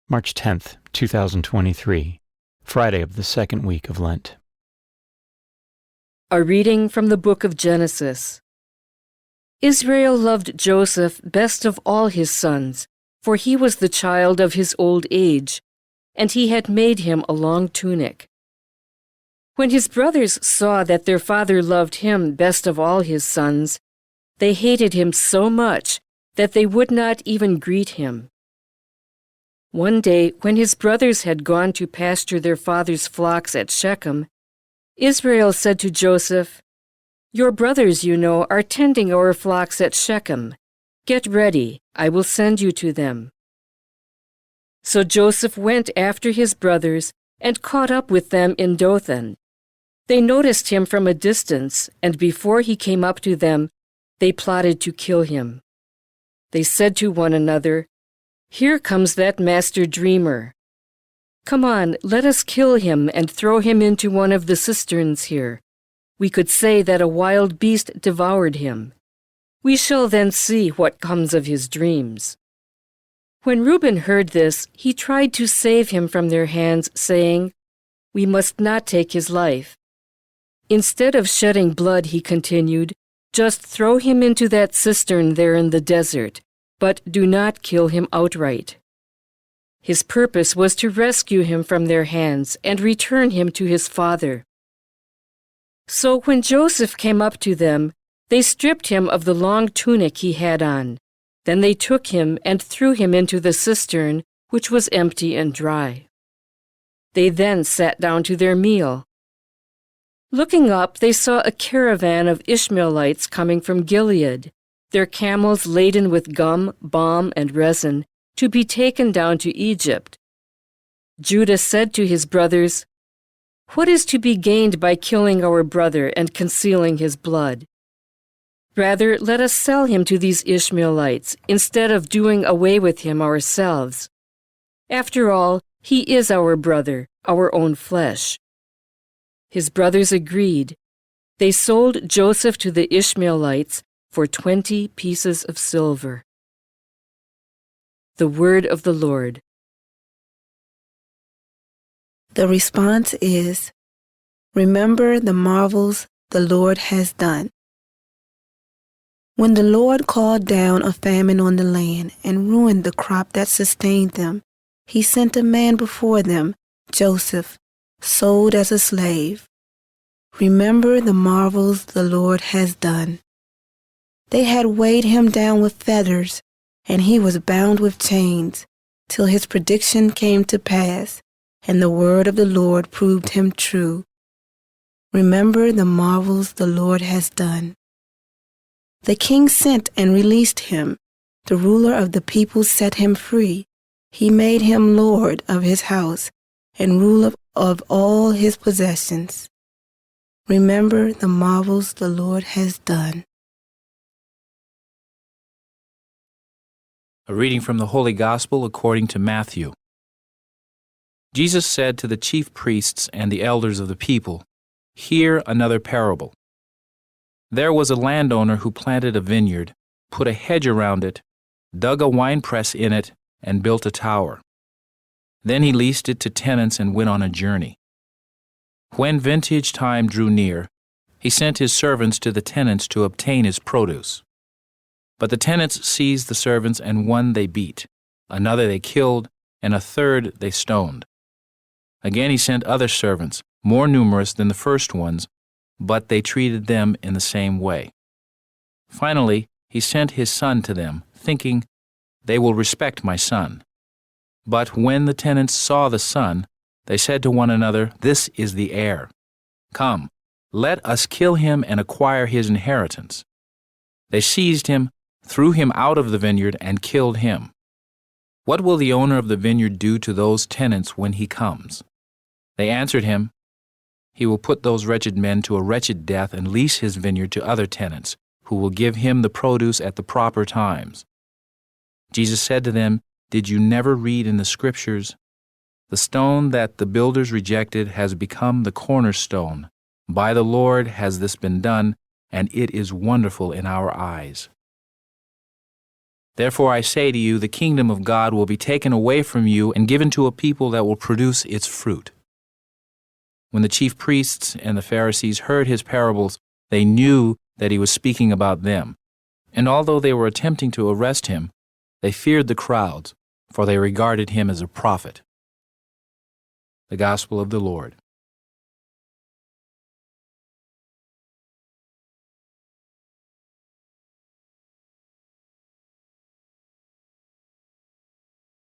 March 10th, 2023, Friday of the second week of Lent. A reading from the book of Genesis. Israel loved Joseph best of all his sons, for he was the child of his old age, and he had made him a long tunic. When his brothers saw that their father loved him best of all his sons, they hated him so much that they would not even greet him. One day, when his brothers had gone to pasture their father's flocks at Shechem, Israel said to Joseph, "Your brothers, you know, are tending our flocks at Shechem. Get ready, I will send you to them." So Joseph went after his brothers and caught up with them in Dothan. They noticed him from a distance, and before he came up to them, they plotted to kill him. They said to one another, "Here comes that master dreamer. Come on, let us kill him and throw him into one of the cisterns here. We could say that a wild beast devoured him. We shall then see what comes of his dreams." When Reuben heard this, he tried to save him from their hands, saying, "We must not take his life." Instead of shedding blood, he continued, "Just throw him into that cistern there in the desert, but do not kill him outright." His purpose was to rescue him from their hands and return him to his father. So when Joseph came up to them, they stripped him of the long tunic he had on. Then they took him and threw him into the cistern, which was empty and dry. They then sat down to their meal. Looking up, they saw a caravan of Ishmaelites coming from Gilead, their camels laden with gum, balm, and resin, to be taken down to Egypt. Judah said to his brothers, "What is to be gained by killing our brother and concealing his blood? Rather, let us sell him to these Ishmaelites, instead of doing away with him ourselves. After all, he is our brother, our own flesh." His brothers agreed. They sold Joseph to the Ishmaelites for 20 pieces of silver. The word of the Lord. The response is, "Remember the marvels the Lord has done." When the Lord called down a famine on the land and ruined the crop that sustained them, he sent a man before them, Joseph, sold as a slave. Remember the marvels the Lord has done. They had weighed him down with fetters, and he was bound with chains, till his prediction came to pass, and the word of the Lord proved him true. Remember the marvels the Lord has done. The king sent and released him. The ruler of the people set him free. He made him lord of his house and ruler of all his possessions. Remember the marvels the Lord has done. A reading from the Holy Gospel according to Matthew. Jesus said to the chief priests and the elders of the people, "Hear another parable. There was a landowner who planted a vineyard, put a hedge around it, dug a winepress in it, and built a tower. Then he leased it to tenants and went on a journey. When vintage time drew near, he sent his servants to the tenants to obtain his produce. But the tenants seized the servants, and one they beat, another they killed, and a third they stoned. Again he sent other servants, more numerous than the first ones, but they treated them in the same way. Finally, he sent his son to them, thinking, 'They will respect my son.' But when the tenants saw the son, they said to one another, 'This is the heir. Come, let us kill him and acquire his inheritance.' They seized him, threw him out of the vineyard, and killed him. What will the owner of the vineyard do to those tenants when he comes?" They answered him, "He will put those wretched men to a wretched death and lease his vineyard to other tenants, who will give him the produce at the proper times." Jesus said to them, "Did you never read in the Scriptures, 'The stone that the builders rejected has become the cornerstone. By the Lord has this been done, and it is wonderful in our eyes.'" Therefore I say to you, the kingdom of God will be taken away from you and given to a people that will produce its fruit." When the chief priests and the Pharisees heard his parables, they knew that he was speaking about them. And although they were attempting to arrest him, they feared the crowds, for they regarded him as a prophet. The Gospel of the Lord.